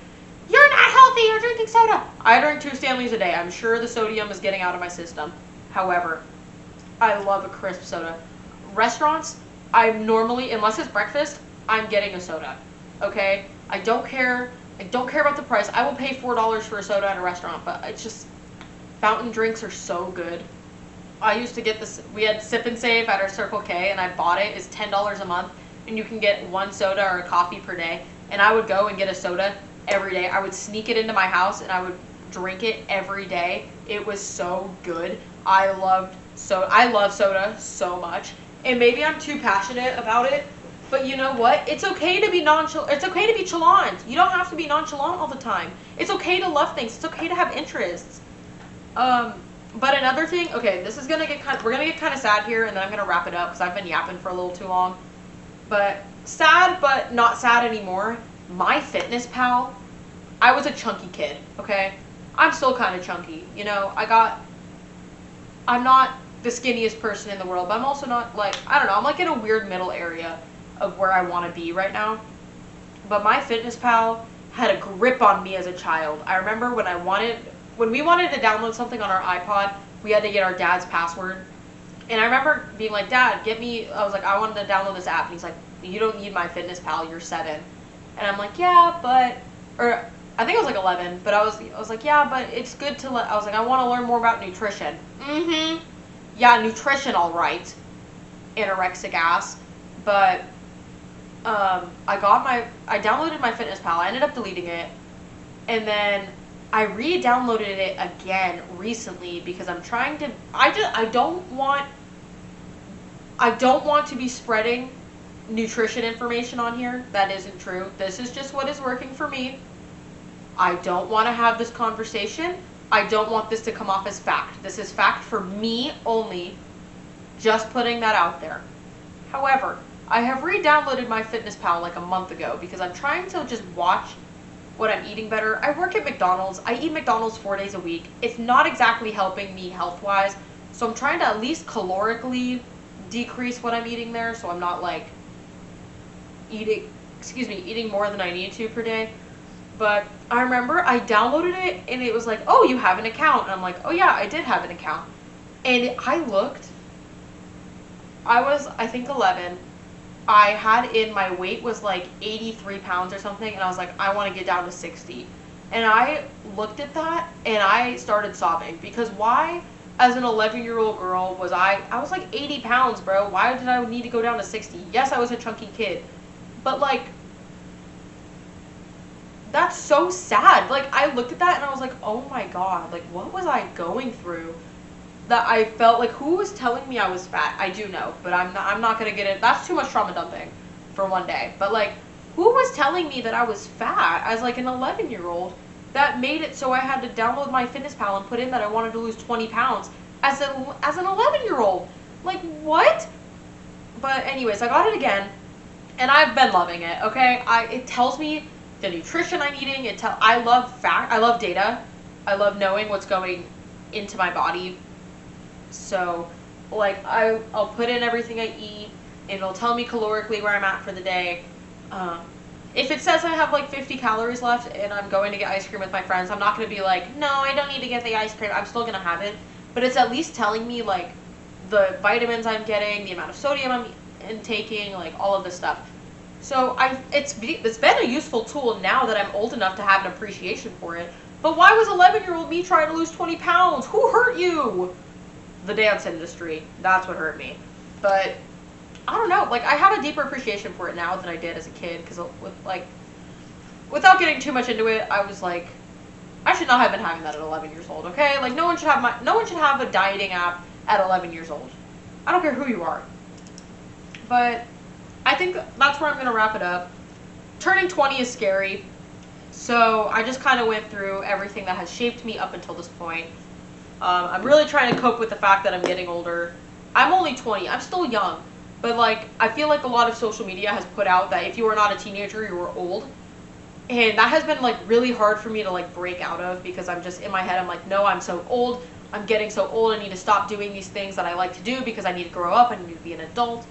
S1: you're not healthy, you're drinking soda. I drink 2 Stanleys a day. I'm sure the sodium is getting out of my system. However, I love a crisp soda. Restaurants, I'm normally, unless it's breakfast, I'm getting a soda, okay? I don't care about the price. I will pay $4 for a soda at a restaurant, but it's just, fountain drinks are so good. I used to get this, we had Sip and Save at our Circle K, and I bought it. It's $10 a month, and you can get 1 soda or a coffee per day, and I would go and get a soda every day. I would sneak it into my house, and I would drink it every day. It was so good. I love soda so much. And maybe I'm too passionate about it, but you know what? It's okay to be nonchalant. It's okay to be chalant. You don't have to be nonchalant all the time. It's okay to love things. It's okay to have interests. But another thing, okay, this is we're gonna get kind of sad here, and then I'm gonna wrap it up because I've been yapping for a little too long. But sad, but not sad anymore. MyFitnessPal. I was a chunky kid, okay? I'm still kind of chunky, you know? I'm not the skinniest person in the world, but I'm also not, like, I don't know, I'm like in a weird middle area of where I want to be right now. But MyFitnessPal had a grip on me as a child. I remember when we wanted to download something on our iPod, we had to get our dad's password. And I remember being like, Dad, I was like, I wanted to download this app. And he's like, you don't need MyFitnessPal, you're 7. And I'm like, yeah, or I think I was like 11, but I was like, yeah, but it's good I was like, I want to learn more about nutrition. Yeah, nutrition, all right. Anorexic ass. But I downloaded MyFitnessPal. I ended up deleting it, and then I re-downloaded it again recently because I'm trying to. I don't want to be spreading nutrition information on here. That isn't true. This is just what is working for me. I don't want to have this conversation. I don't want this to come off as fact. This is fact for me only. Just putting that out there. However, I have re-downloaded my Fitness Pal like a month ago because I'm trying to just watch what I'm eating better. I work at McDonald's. I eat McDonald's 4 days a week. It's not exactly helping me health-wise, so I'm trying to at least calorically decrease what I'm eating there, so I'm not like eating more than I need to per day. But I remember I downloaded it and it was like, oh, you have an account. And I'm like, oh yeah, I did have an account. And I looked, I was, I think 11. I had in, my weight was like 83 pounds or something. And I was like, I want to get down to 60. And I looked at that and I started sobbing because why, as an 11-year-old girl, was I was like 80 pounds, bro. Why did I need to go down to 60? Yes, I was a chunky kid. But like, that's so sad. Like, I looked at that and I was like, oh my god, like, what was I going through that I felt like, who was telling me I was fat? I do know, but I'm not gonna get it. That's too much trauma dumping for one day. But like, who was telling me that I was fat as like an 11-year-old that made it so I had to download my Fitness Pal and put in that I wanted to lose 20 pounds as an 11-year-old? Like, what? But anyways, I got it again and I've been loving it. Okay, it tells me the nutrition I'm eating. I love data. I love knowing what's going into my body. So, like, I'll put in everything I eat, and it'll tell me calorically where I'm at for the day. If it says I have like 50 calories left and I'm going to get ice cream with my friends, I'm not going to be like, no, I don't need to get the ice cream. I'm still going to have it. But it's at least telling me, like, the vitamins I'm getting, the amount of sodium I'm intaking, like, all of this stuff. So it's been a useful tool now that I'm old enough to have an appreciation for it. But why was 11-year-old me trying to lose 20 pounds? Who hurt you? The dance industry. That's what hurt me. But I don't know. Like, I have a deeper appreciation for it now than I did as a kid. Because without getting too much into it, I was like, I should not have been having that at 11 years old. Okay, like no one should have a dieting app at 11 years old. I don't care who you are. But I think that's where I'm going to wrap it up. Turning 20 is scary. So I just kind of went through everything that has shaped me up until this point. I'm really trying to cope with the fact that I'm getting older. I'm only 20. I'm still young. But like, I feel like a lot of social media has put out that if you are not a teenager, you are old. And that has been like really hard for me to like break out of because I'm just in my head, I'm like, no, I'm so old. I'm getting so old. I need to stop doing these things that I like to do because I need to grow up. I need to be an adult.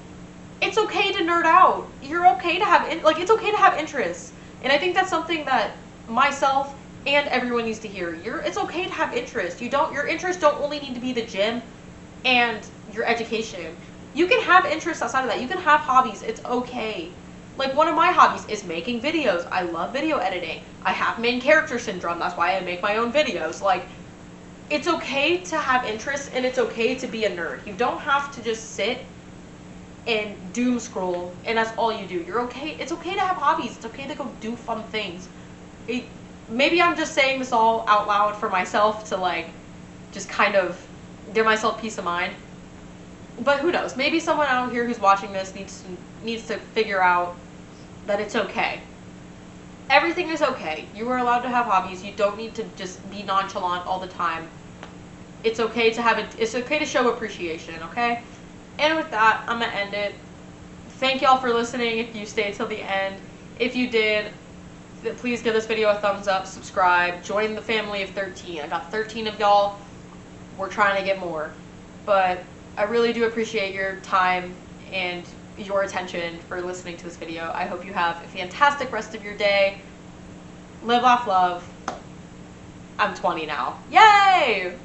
S1: It's okay to nerd out. You're okay to have, it's okay to have interests. And I think that's something that myself and everyone needs to hear. It's okay to have interests. Your interests don't only need to be the gym and your education. You can have interests outside of that. You can have hobbies. It's okay. Like, one of my hobbies is making videos. I love video editing. I have main character syndrome. That's why I make my own videos. Like, it's okay to have interests and it's okay to be a nerd. You don't have to just sit and doom scroll and that's all you do. You're okay. It's okay to have hobbies. It's okay to go do fun things. Maybe I'm just saying this all out loud for myself to like just kind of give myself peace of mind. But who knows? Maybe someone out here who's watching this needs to figure out that it's okay. Everything is okay. You are allowed to have hobbies. You don't need to just be nonchalant all the time. It's okay to it's okay to show appreciation, okay? And with that, I'm gonna end it. Thank y'all for listening if you stayed till the end. If you did, please give this video a thumbs up, subscribe, join the family of 13. I got 13 of y'all. We're trying to get more. But I really do appreciate your time and your attention for listening to this video. I hope you have a fantastic rest of your day. Live, laugh, love. I'm 20 now. Yay!